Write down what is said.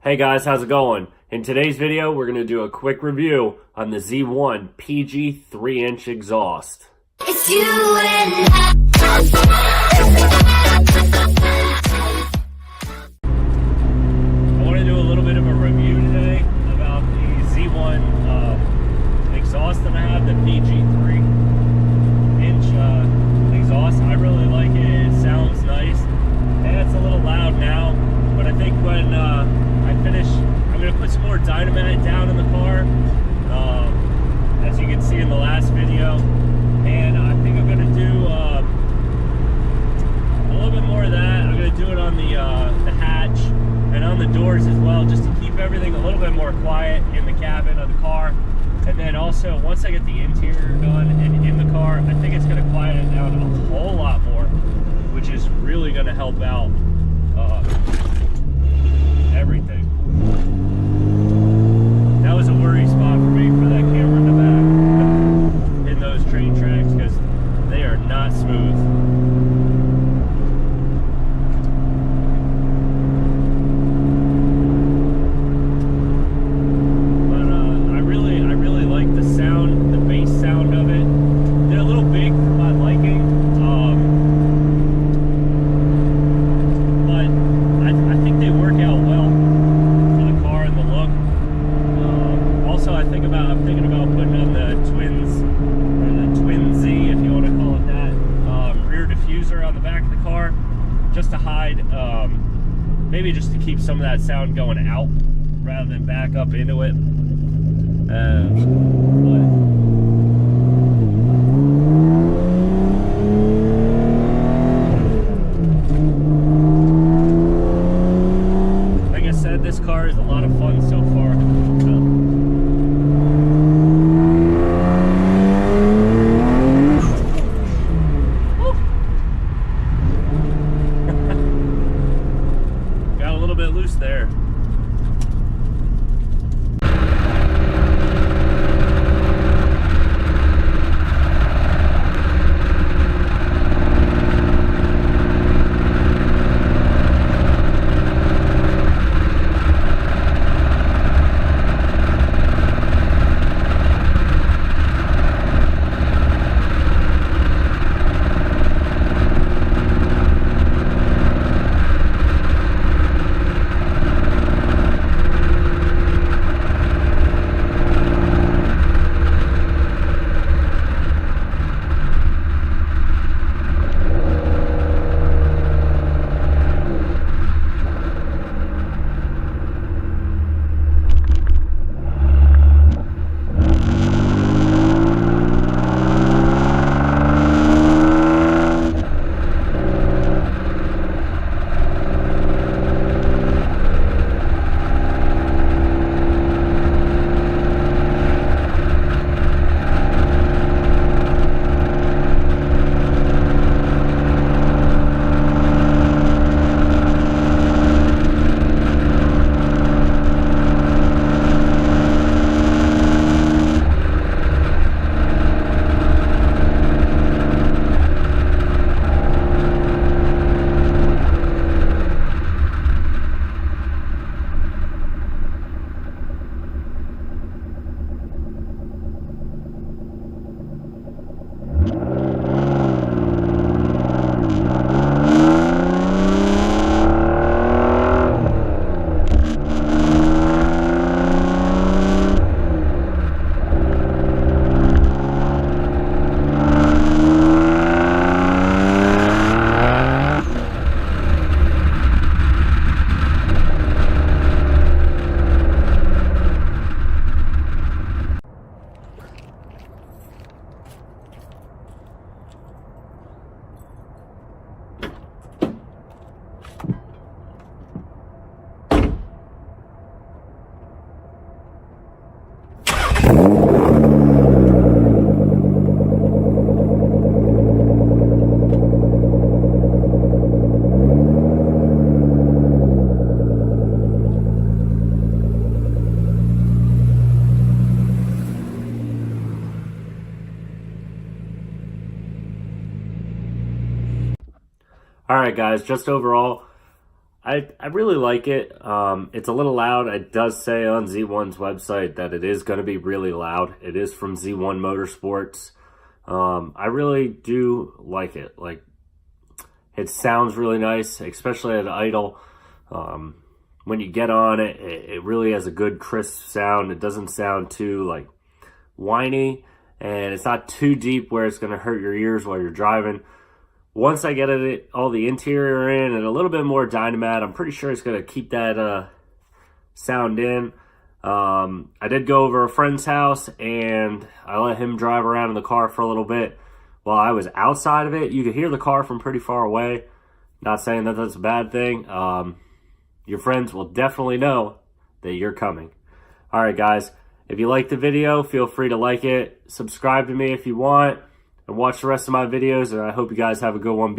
Hey guys, how's it going? In today's video, we're going to do a quick review on the Z1 PG 3-inch exhaust. It's you and I want to do a little bit of a review today about the Z1 exhaust that I have, the PG 3-inch exhaust. I really like it. It sounds nice. And it's a little loud now, but I think when I finish, I'm going to put some more dynamite down in the car, as you can see in the last video. And I think I'm going to do a little bit more of that. I'm going to do it on the hatch and on the doors as well, just to keep everything a little bit more quiet in the cabin of the car. And then also, once I get the interior done and in the car, I think it's going to quiet it down a whole lot more, which is really going to help out everything. That was a worry spot for me for that camera in the back in those train tracks, because they are not smooth. But I really like the sound, the bass sound of it. They're a little big for my liking, but I think they work out well for the car and the look. Also, I'm thinking about putting on the Twins, or the Twin Z, if you want to call it that, rear diffuser on the back of the car, just to hide, maybe just to keep some of that sound going out rather than back up into it. Like I said, this car is a lot of fun so far. Got a little bit loose there. Alright guys, just overall, I really like it. It's a little loud. It does say on Z1's website that it is going to be really loud. It is from Z1 Motorsports. I really do like it. Like, it sounds really nice, especially at idle. When you get on it, it really has a good crisp sound. It doesn't sound too like whiny, and it's not too deep where it's going to hurt your ears while you're driving. Once I get it, all the interior in and a little bit more dynamat, I'm pretty sure it's going to keep that sound in. I did go over a friend's house and I let him drive around in the car for a little bit. While I was outside of it, you could hear the car from pretty far away. Not saying that that's a bad thing. Your friends will definitely know that you're coming. All right, guys. If you liked the video, feel free to like it. Subscribe to me if you want. And watch the rest of my videos. And I hope you guys have a good one.